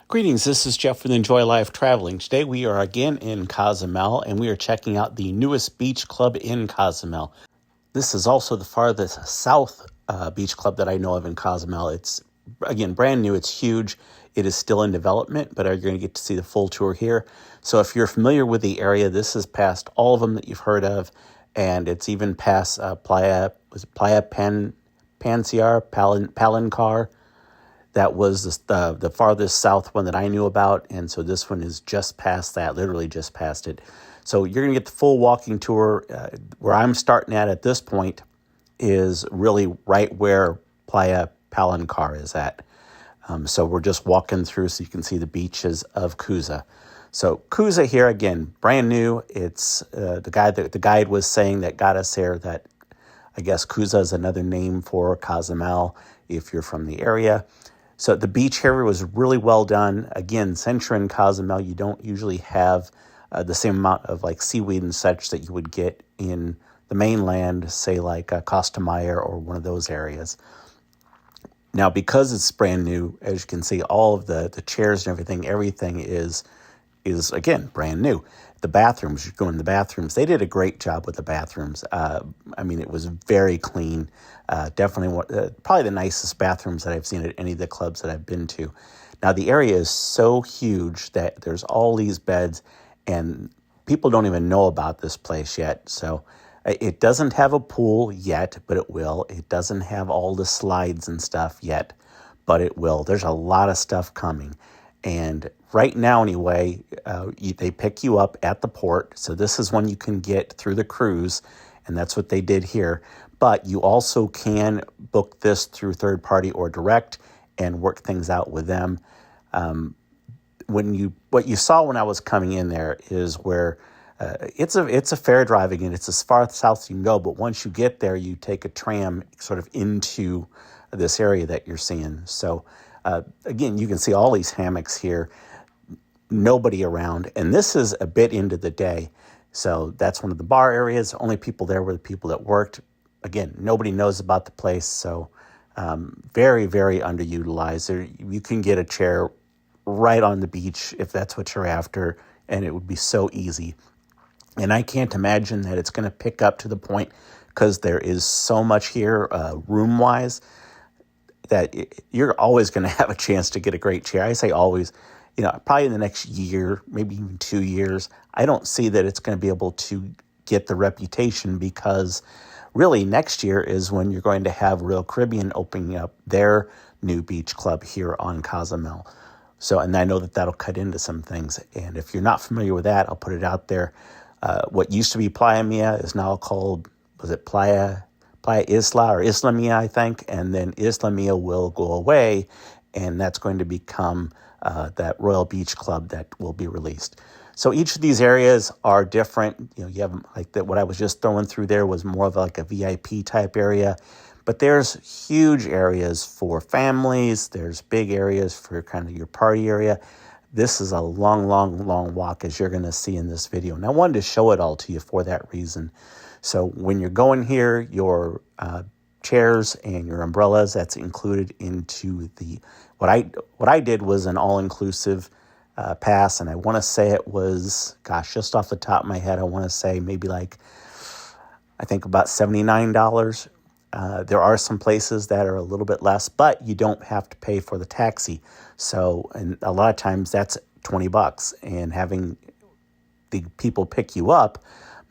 Greetings, this is Jeff with Enjoy Life Traveling. Today we are again in Cozumel and we are checking out the newest beach club in Cozumel. This is also the farthest south beach club that I know of in Cozumel. It's, again, brand new, it's huge. It is still in development, but you're going to get to see the full tour here. So if you're familiar with the area, this is past all of them that you've heard of, and it's even past Playa Palancar. That was the farthest south one that I knew about, and so this one is just past that, literally just past it. So you're going to get the full walking tour. Where I'm starting at this point is really right where Playa Palancar is at. So we're just walking through so you can see the beaches of Kuza. So Kuza here, again, brand new. It's the guide was saying that got us here that I guess Kuza is another name for Cozumel if you're from the area. So the beach here was really well done. Again, since you're in Cozumel, you don't usually have the same amount of like seaweed and such that you would get in the mainland, say like Costa Maya or one of those areas. Now, because it's brand new, as you can see, all of the chairs and everything is again brand new. The bathrooms, you go in the bathrooms, they did a great job with the bathrooms. I mean, it was very clean. Definitely probably the nicest bathrooms that I've seen at any of the clubs that I've been to. Now, the area is so huge that there's all these beds, and people don't even know about this place yet. So it doesn't have a pool yet, but it will. It doesn't have all the slides and stuff yet, but it will. There's a lot of stuff coming. And right now, anyway, they pick you up at the port. So this is when you can get through the cruise, and that's what they did here. But you also can book this through third party or direct and work things out with them. What you saw when I was coming in there is where it's a fair drive again. It's as far south as you can go, but once you get there, you take a tram sort of into this area that you're seeing. So again, you can see all these hammocks here, nobody around, and this is a bit into the day. So that's one of the bar areas. Only people there were the people that worked. Again, nobody knows about the place, so very, very underutilized. You can get a chair right on the beach if that's what you're after, and it would be so easy. And I can't imagine that it's going to pick up to the point, because there is so much here room-wise, that you're always going to have a chance to get a great chair. I say always, probably in the next year, maybe even 2 years, I don't see that it's going to be able to get the reputation, because really next year is when you're going to have Royal Caribbean opening up their new beach club here on Cozumel. So, and I know that that'll cut into some things. And if you're not familiar with that, I'll put it out there. What used to be Playa Mia is now called, was it Playa Isla or Isla Mia, I think, and then Isla Mia will go away, and that's going to become that Royal Beach Club that will be released. So each of these areas are different. You have like that. What I was just throwing through there was more of like a VIP type area, but there's huge areas for families. There's big areas for kind of your party area. This is a long, long, long walk, as you're going to see in this video. And I wanted to show it all to you for that reason. So when you're going here, your chairs and your umbrellas, that's included into the, what I did was an all-inclusive pass, and I want to say it was, just off the top of my head, I want to say maybe like, I think about $79. There are some places that are a little bit less, but you don't have to pay for the taxi. So, and a lot of times that's $20, and having the people pick you up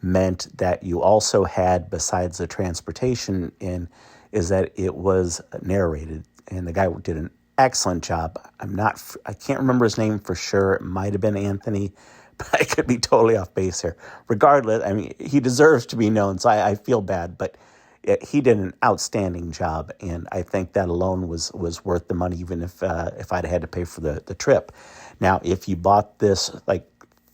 meant that you also had, besides the transportation is that it was narrated, and the guy did an excellent job. I can't remember his name for sure. It might have been Anthony, but I could be totally off base here. Regardless, I mean, he deserves to be known, so I feel bad, but he did an outstanding job, and I think that alone was worth the money, even if I'd had to pay for the trip. Now, if you bought this like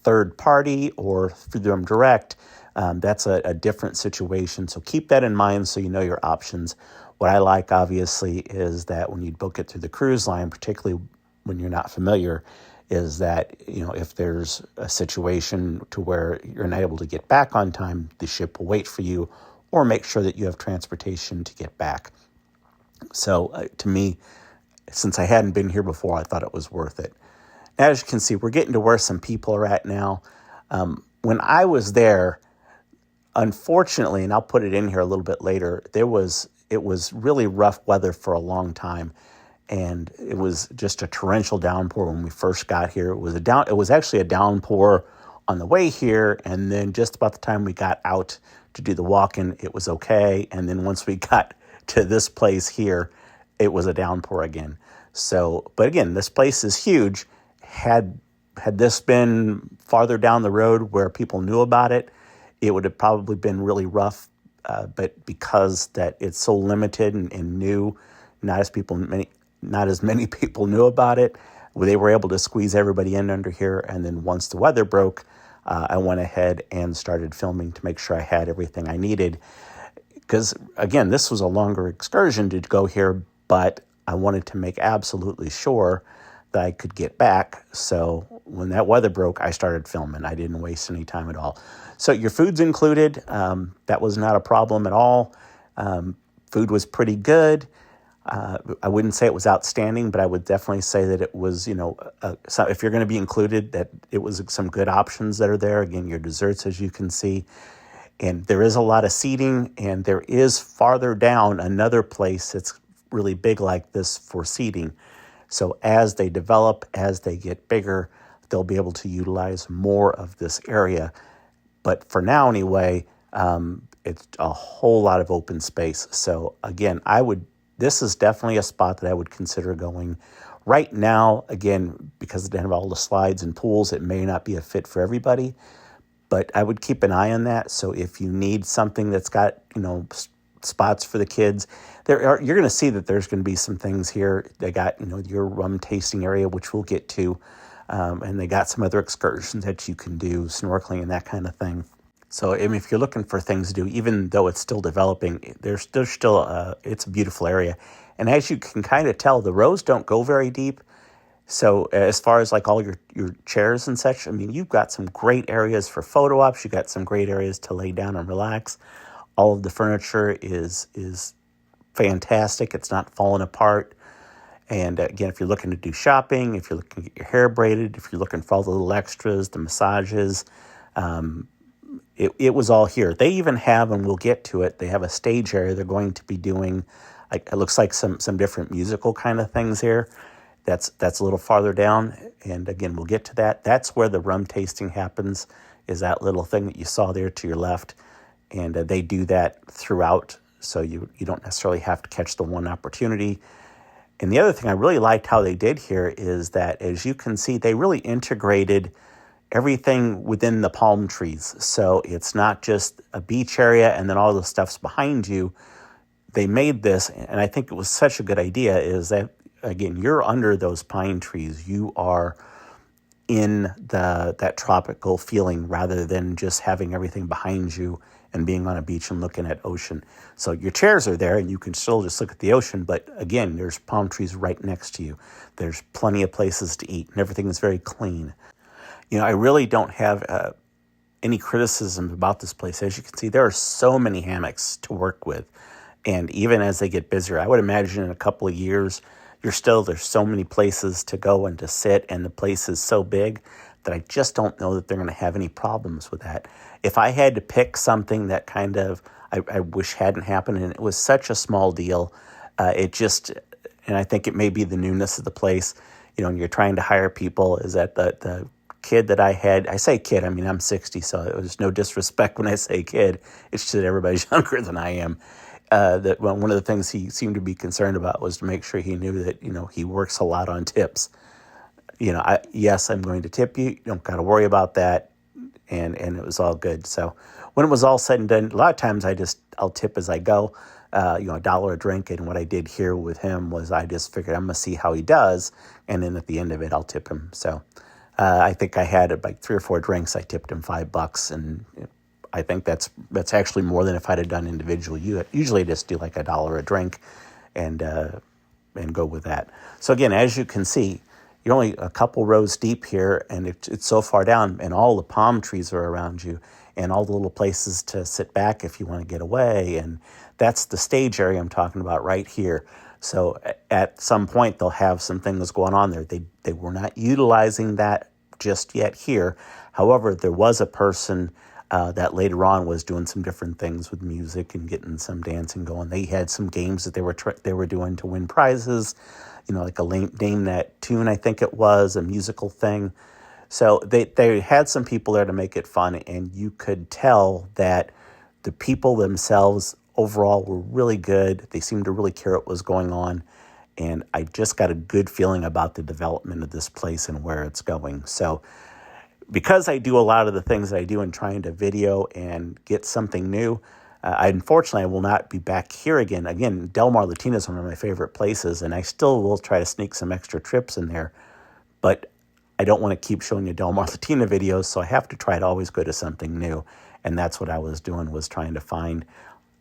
third party or through them direct, that's a different situation. So keep that in mind so you know your options. What I like, obviously, is that when you book it through the cruise line, particularly when you're not familiar, is that, if there's a situation to where you're not able to get back on time, the ship will wait for you, or make sure that you have transportation to get back. So to me, since I hadn't been here before, I thought it was worth it. As you can see, we're getting to where some people are at now. When I was there, unfortunately, and I'll put it in here a little bit later, it was really rough weather for a long time, and it was just a torrential downpour when we first got here. It was actually a downpour on the way here, and then just about the time we got out to do the walk-in, it was okay, and then once we got to this place here, it was a downpour again. So, but again, this place is huge. Had this been farther down the road where people knew about it, it would have probably been really rough. But because that it's so limited and new, not as many people knew about it. They were able to squeeze everybody in under here. And then once the weather broke, I went ahead and started filming to make sure I had everything I needed. Because again, this was a longer excursion to go here, but I wanted to make absolutely sure that I could get back. So when that weather broke, I started filming. I didn't waste any time at all. So your food's included. That was not a problem at all. Food was pretty good. I wouldn't say it was outstanding, but I would definitely say that it was, so if you're going to be included, that it was some good options that are there. Again, your desserts, as you can see. And there is a lot of seating, and there is farther down another place that's really big like this for seating. So as they develop, as they get bigger, they'll be able to utilize more of this area. But for now, anyway, it's a whole lot of open space. So again, this is definitely a spot that I would consider going. Right now, again, because it doesn't have all the slides and pools, it may not be a fit for everybody. But I would keep an eye on that. So if you need something that's got, spots for the kids, you're going to see that there's going to be some things here. They got, your rum tasting area, which we'll get to. And they got some other excursions that you can do, snorkeling and that kind of thing. So if you're looking for things to do, even though it's still developing, there's still it's a beautiful area. And as you can kind of tell, the rows don't go very deep. So as far as like all your chairs and such, you've got some great areas for photo ops. You've got some great areas to lay down and relax. All of the furniture is fantastic. It's not falling apart. And again, if you're looking to do shopping, if you're looking to get your hair braided, if you're looking for all the little extras, the massages, it was all here. They even have, and we'll get to it, they have a stage area. They're going to be doing, it looks like some different musical kind of things here. That's a little farther down. And again, we'll get to that. That's where the rum tasting happens, is that little thing that you saw there to your left. And they do that throughout, so you don't necessarily have to catch the one opportunity. And the other thing I really liked how they did here is that, as you can see, they really integrated everything within the palm trees. So it's not just a beach area and then all the stuff's behind you. They made this, and I think it was such a good idea, is that, again, you're under those pine trees. You are in that tropical feeling rather than just having everything behind you and being on a beach and looking at ocean. So your chairs are there and you can still just look at the ocean, but again, there's palm trees right next to you. There's plenty of places to eat and everything is very clean. I really don't have any criticism about this place. As you can see, there are so many hammocks to work with. And even as they get busier, I would imagine in a couple of years, there's so many places to go and to sit, and the place is so big that I just don't know that they're going to have any problems with that. If I had to pick something that kind of I wish hadn't happened, and it was such a small deal, and I think it may be the newness of the place, and you're trying to hire people, is that the kid that I had, I say kid, I'm 60, so it was no disrespect when I say kid, it's just that everybody's younger than I am. That one of the things he seemed to be concerned about was to make sure he knew that, he works a lot on tips. Yes, I'm going to tip you. You don't got to worry about that. And it was all good. So when it was all said and done, a lot of times I'll tip as I go, $1 a drink. And what I did here with him was I just figured I'm going to see how he does. And then at the end of it, I'll tip him. So I think I had like 3 or 4 drinks. I tipped him $5. And I think that's actually more than if I'd have done individual. Usually I just do like $1 a drink and go with that. So again, as you can see, you're only a couple rows deep here, and it's so far down, and all the palm trees are around you, and all the little places to sit back if you want to get away. And that's the stage area I'm talking about right here. So at some point, they'll have some things going on there. They were not utilizing that just yet here. However, there was a person that later on was doing some different things with music and getting some dancing going. They had some games that they were doing to win prizes, like a name that tune, I think it was, a musical thing. So they had some people there to make it fun, and you could tell that the people themselves overall were really good. They seemed to really care what was going on, and I just got a good feeling about the development of this place and where it's going. So because I do a lot of the things that I do in trying to video and get something new, unfortunately, I will not be back here again. Again, Del Mar Latina is one of my favorite places, and I still will try to sneak some extra trips in there. But I don't want to keep showing you Del Mar Latina videos, so I have to try to always go to something new. And that's what I was doing, was trying to find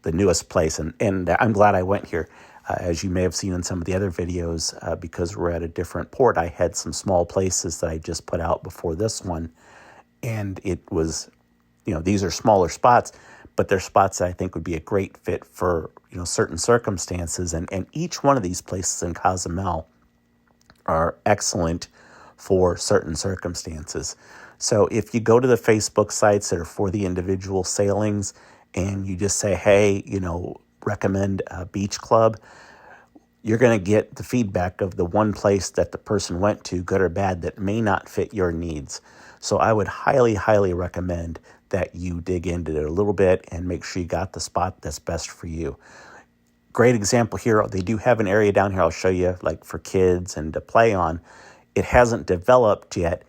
the newest place. And I'm glad I went here. As you may have seen in some of the other videos, because we're at a different port, I had some small places that I just put out before this one. And it was, these are smaller spots, but they're spots that I think would be a great fit for, certain circumstances. And each one of these places in Cozumel are excellent for certain circumstances. So if you go to the Facebook sites that are for the individual sailings and you just say, hey, recommend a beach club, you're going to get the feedback of the one place that the person went to, good or bad, that may not fit your needs. So I would highly, highly recommend that you dig into it a little bit and make sure you got the spot that's best for you. Great example here. They do have an area down here I'll show you, like for kids and to play on. It hasn't developed yet.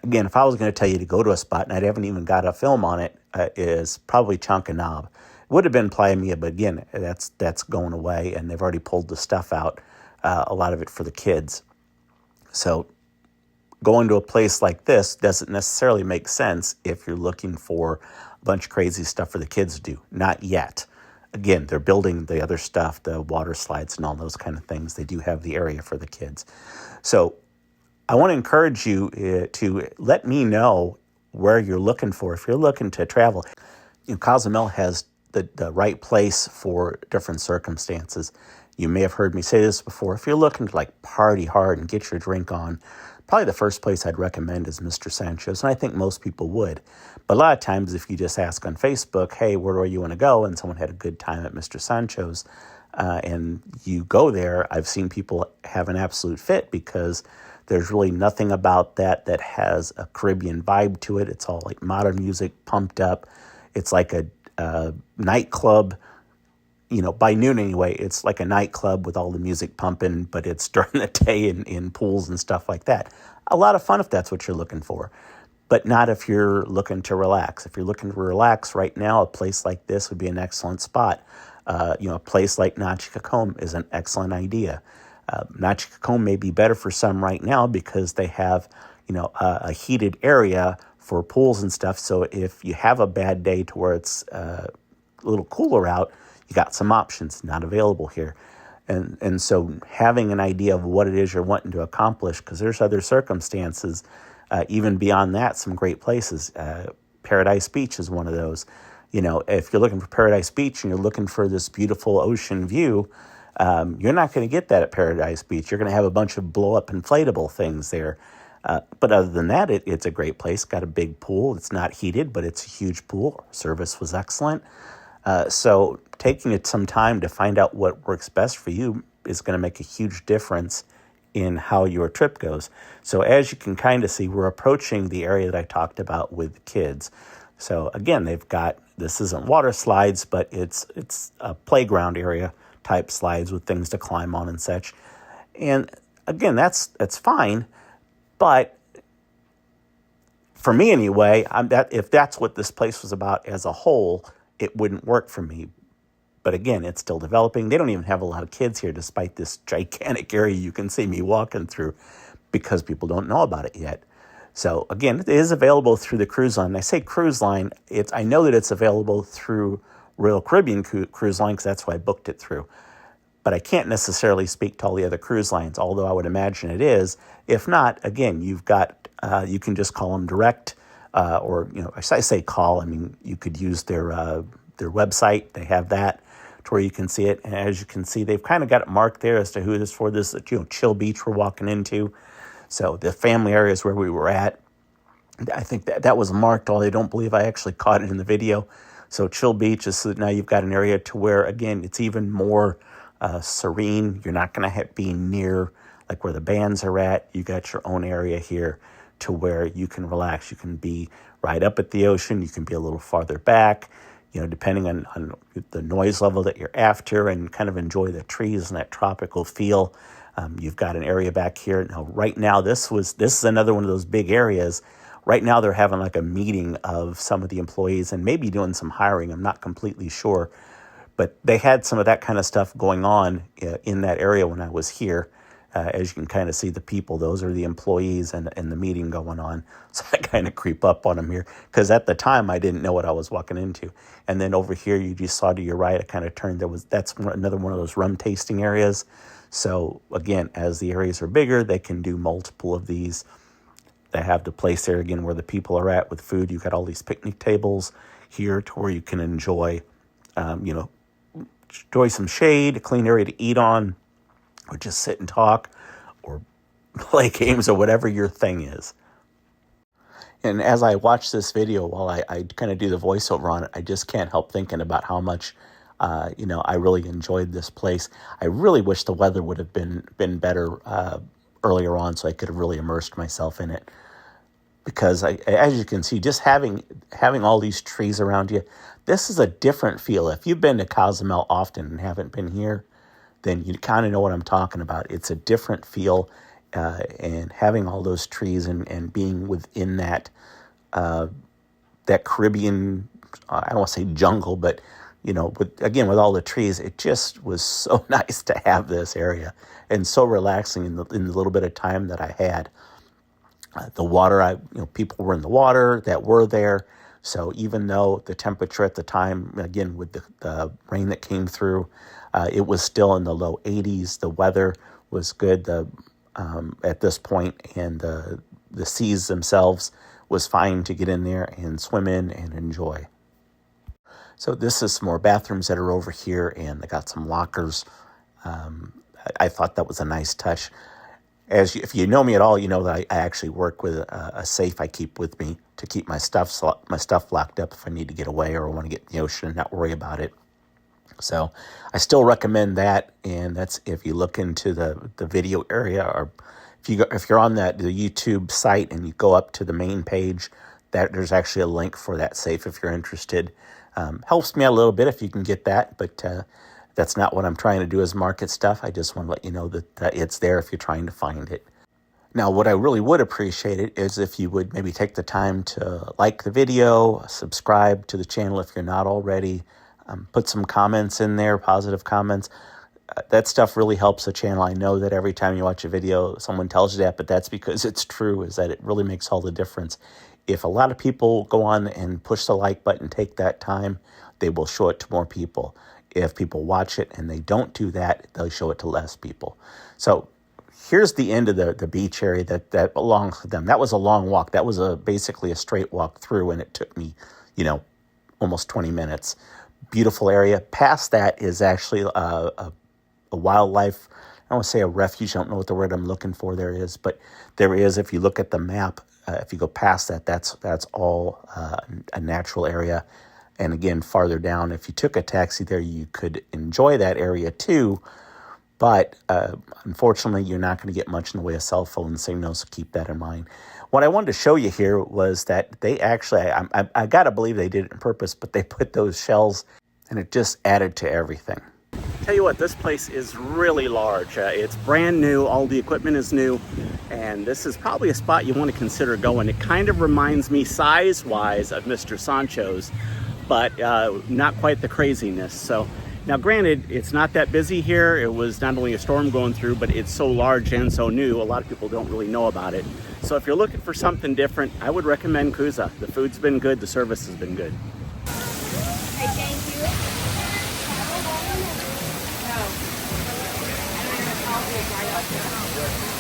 Again, if I was going to tell you to go to a spot and I haven't even got a film on it, is probably Chankanaab. Would have been Playa Mia, but again, that's going away, and they've already pulled the stuff out, a lot of it for the kids. So going to a place like this doesn't necessarily make sense if you're looking for a bunch of crazy stuff for the kids to do. Not yet. Again, they're building the other stuff, the water slides and all those kind of things. They do have the area for the kids. So I want to encourage you to let me know where you're looking for. If you're looking to travel, Cozumel has the right place for different circumstances. You may have heard me say this before. If you're looking to party hard and get your drink on, probably the first place I'd recommend is Mr. Sancho's, and I think most people would. But a lot of times if you just ask on Facebook, hey, where do you want to go? And someone had a good time at Mr. Sancho's, and you go there, I've seen people have an absolute fit because there's really nothing about that has a Caribbean vibe to it. It's all modern music pumped up. It's like a nightclub. By noon anyway, it's like a nightclub with all the music pumping, but it's during the day in pools and stuff like that. A lot of fun if that's what you're looking for, but not if you're looking to relax. If you're looking to relax right now, a place like this would be an excellent spot. A place like Nachicacom is an excellent idea. Nachicacom may be better for some right now because they have, a heated area for pools and stuff. So if you have a bad day to where it's a little cooler out, you got some options not available here. And so having an idea of what it is you're wanting to accomplish, because there's other circumstances, even beyond that, some great places. Paradise Beach is one of those. If you're looking for Paradise Beach and you're looking for this beautiful ocean view, you're not going to get that at Paradise Beach. You're going to have a bunch of blow-up inflatable things there. But other than that, it's a great place. Got a big pool. It's not heated, but it's a huge pool. Service was excellent. So taking it some time to find out what works best for you is going to make a huge difference in how your trip goes. So as you can kind of see, we're approaching the area that I talked about with kids. So again, this isn't water slides, but it's a playground area type slides with things to climb on and such. And again, that's fine. But for me anyway, if that's what this place was about as a whole, it wouldn't work for me. But again, it's still developing. They don't even have a lot of kids here, despite this gigantic area you can see me walking through, because people don't know about it yet. So again, it is available through the cruise line. And I say cruise line, I know that it's available through Royal Caribbean Cruise Line because that's who I booked it through. But I can't necessarily speak to all the other cruise lines, although I would imagine it is. If not, again, you've got, you can just call them direct, or, I say call, I mean, you could use their website. They have that to where you can see it. And as you can see, they've kind of got it marked there as to who it is for. This is, Chill Beach we're walking into. So the family area is where we were at. I think that was marked, although I don't believe I actually caught it in the video. So Chill Beach is, now you've got an area to where, again, it's even more serene. You're not going to be near like where the bands are at. You got your own area here to where you can relax. You can be right up at the ocean. You can be a little farther back, depending on the noise level that you're after, and kind of enjoy the trees and that tropical feel. You've got an area back here. Now, right now, this is another one of those big areas. Right now, they're having like a meeting of some of the employees and maybe doing some hiring. I'm not completely sure. But they had some of that kind of stuff going on in that area when I was here. As you can kind of see the people, those are the employees and the meeting going on. So I kind of creep up on them here because at the time I didn't know what I was walking into. And then over here, you just saw to your right, I kind of turned. That's another one of those rum tasting areas. So again, as the areas are bigger, they can do multiple of these. They have the place there again where the people are at with food. You've got all these picnic tables here to where you can enjoy, enjoy some shade, a clean area to eat on, or just sit and talk, or play games, or whatever your thing is. And as I watch this video, while I kind of do the voiceover on it, I just can't help thinking about how much, I really enjoyed this place. I really wish the weather would have been better earlier on, so I could have really immersed myself in it. Because as you can see, just having all these trees around you, this is a different feel. If you've been to Cozumel often and haven't been here, then you kind of know what I'm talking about. It's a different feel, and having all those trees and being within that Caribbean, I don't want to say jungle, but with all the trees, it just was so nice to have this area and so relaxing in the little bit of time that I had. The water, people were in the water that were there. So even though the temperature at the time, again, with the rain that came through, it was still in the low 80s. The weather was good at this point, and the seas themselves was fine to get in there and swim in and enjoy. So this is some more bathrooms that are over here, and they got some lockers. I thought that was a nice touch. If you know me at all, you know that I actually work with a safe I keep with me to keep my stuff locked up if I need to get away or want to get in the ocean and not worry about it. So I still recommend that, and that's if you look into the video area, or if you're on the YouTube site and you go up to the main page, that there's actually a link for that safe if you're interested. Helps me out a little bit if you can get that, but that's not what I'm trying to do is market stuff. I just want to let you know that it's there if you're trying to find it. Now, what I really would appreciate it is if you would maybe take the time to like the video, subscribe to the channel if you're not already, put some comments in there, positive comments. That stuff really helps the channel. I know that every time you watch a video, someone tells you that, but that's because it's true, is that it really makes all the difference. If a lot of people go on and push the like button, take that time, they will show it to more people. If people watch it and they don't do that, they'll show it to less people. So here's the end of the beach area that belongs to them. That was a long walk. That was basically a straight walk through, and it took me, almost 20 minutes. Beautiful area. Past that is actually a wildlife, I don't want to say a refuge. I don't know what the word I'm looking for there is, but there is, if you look at the map, if you go past that, that's all a natural area. And again, farther down, if you took a taxi there, you could enjoy that area too. But unfortunately, you're not going to get much in the way of cell phone signals, so keep that in mind. What I wanted to show you here was that they actually, I got to believe they did it on purpose, but they put those shells, and it just added to everything. Tell you what, this place is really large. It's brand new. All the equipment is new. And this is probably a spot you want to consider going. It kind of reminds me size-wise of Mr. Sancho's, but not quite the craziness. So now granted, it's not that busy here. It was not only a storm going through, but it's so large and so new, a lot of people don't really know about it. So if you're looking for something different, I would recommend Kuza. The food's been good, the service has been good. Hey, thank you. No.